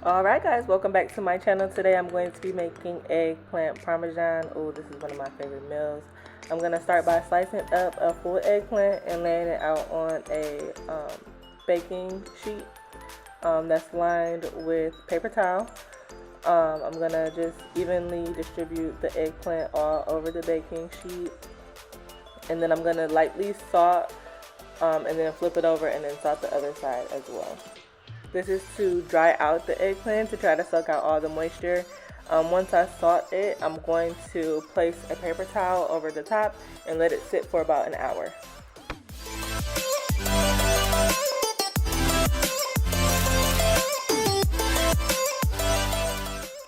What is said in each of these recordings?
Alright guys, welcome back to my channel. Today I'm going to be making eggplant parmesan. Oh, this is one of my favorite meals. I'm going to start by slicing up a full eggplant and laying it out on a baking sheet that's lined with paper towel. I'm going to just evenly distribute the eggplant all over the baking sheet. And then I'm going to lightly salt and then flip it over and then salt the other side as well. This is to dry out the eggplant to try to suck out all the moisture. Once I salt it, I'm going to place a paper towel over the top and let it sit for about an hour.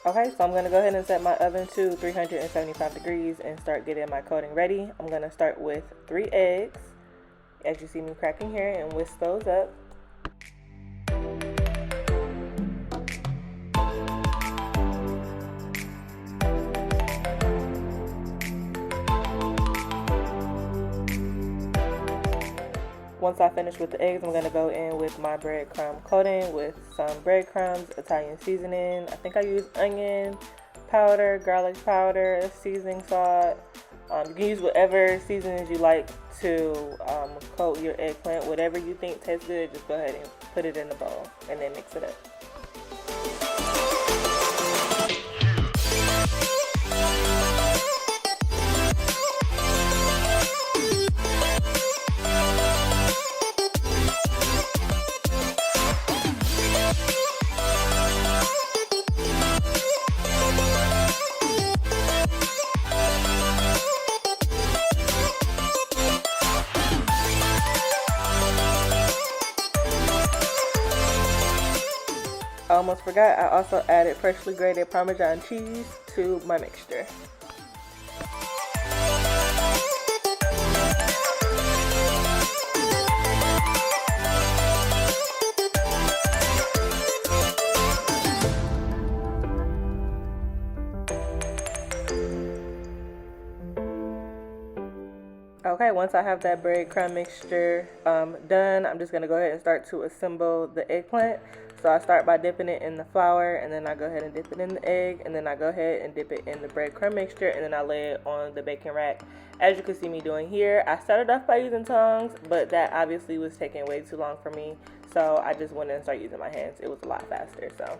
Okay, so I'm going to go ahead and set my oven to 375 degrees and start getting my coating ready. I'm going to start with 3 eggs, as you see me cracking here, and whisk those up. Once I finish with the eggs, I'm going to go in with my breadcrumb coating with some breadcrumbs, Italian seasoning. I think I use onion powder, garlic powder, seasoning salt. You can use whatever seasonings you like to coat your eggplant. Whatever you think tastes good, just go ahead and put it in the bowl and then mix it up. I almost forgot, I also added freshly grated Parmesan cheese to my mixture. Okay, once I have that breadcrumb mixture done, I'm just going to go ahead and start to assemble the eggplant. So I start by dipping it in the flour, and then I go ahead and dip it in the egg, and then I go ahead and dip it in the breadcrumb mixture, and then I lay it on the baking rack, as you can see me doing here. I started off by using tongs, but that obviously was taking way too long for me, so I just went and started using my hands. It was a lot faster, so.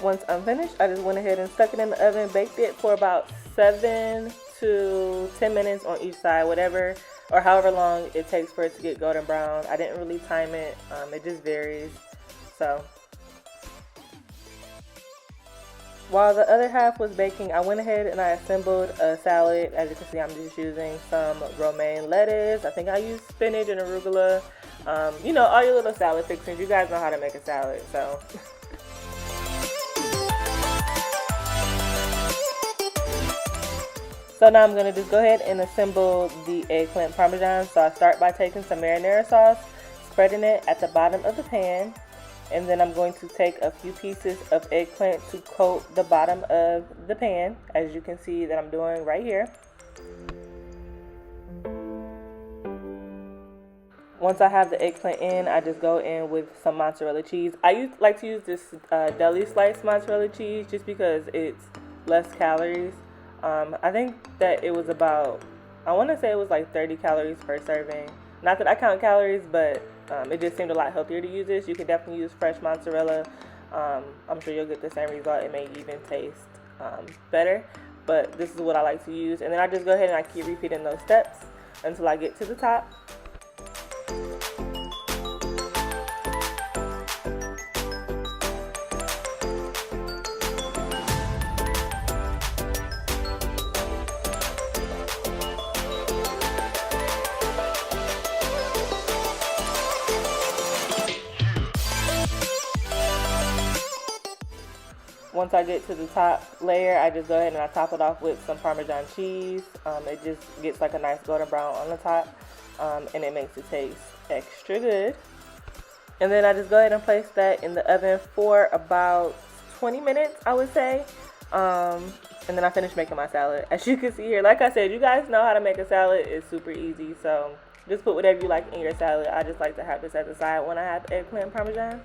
Once I'm finished, I just went ahead and stuck it in the oven, baked it for about 7 to 10 minutes on each side, whatever or however long it takes for it to get golden brown. I didn't really time it, it just varies. So while the other half was baking, I went ahead and I assembled a salad. As you can see, I'm just using some romaine lettuce. I think I used spinach and arugula. You know, all your little salad fixings. You guys know how to make a salad, so. So now I'm going to just go ahead and assemble the eggplant parmesan. So I start by taking some marinara sauce, spreading it at the bottom of the pan, And then I'm going to take a few pieces of eggplant to coat the bottom of the pan, as you can see that I'm doing right here. Once I have the eggplant in, I just go in with some mozzarella cheese. I like to use this deli sliced mozzarella cheese just because it's less calories. I think that it was about, I want to say it was like 30 calories per serving. Not that I count calories, but it just seemed a lot healthier to use this. You can definitely use fresh mozzarella. I'm sure you'll get the same result. It may even taste better, but this is what I like to use. And then I just go ahead and I keep repeating those steps until I get to the top. Once I get to the top layer, I just go ahead and I top it off with some Parmesan cheese. It just gets like a nice golden brown on the top, and it makes it taste extra good. And then I just go ahead and place that in the oven for about 20 minutes, I would say. And then I finish making my salad. As you can see here, like I said, you guys know how to make a salad. It's super easy, so just put whatever you like in your salad. I just like to have this at the side when I have eggplant parmesan.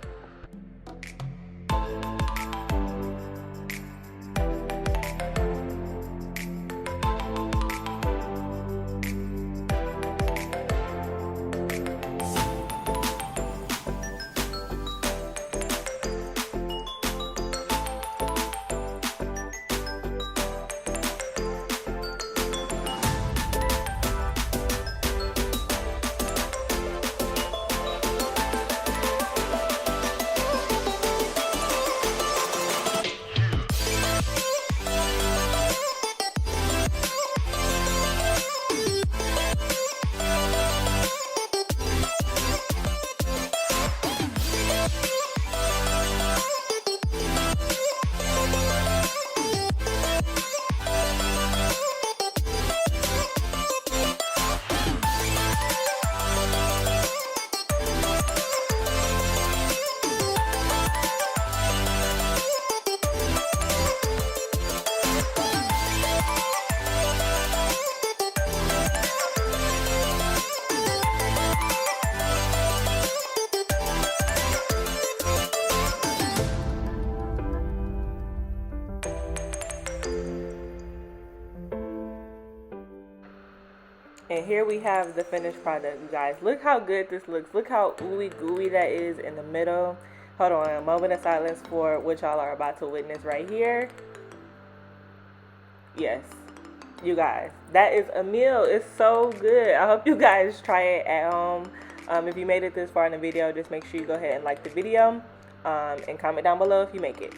And here we have the finished product, you guys. Look how good this looks. Look how ooey gooey that is in the middle. Hold on, a moment of silence for what y'all are about to witness right here. Yes, you guys, that is a meal. It's so good. I hope you guys try it at home. If you made it this far in the video, just make sure you go ahead and like the video and comment down below if you make it.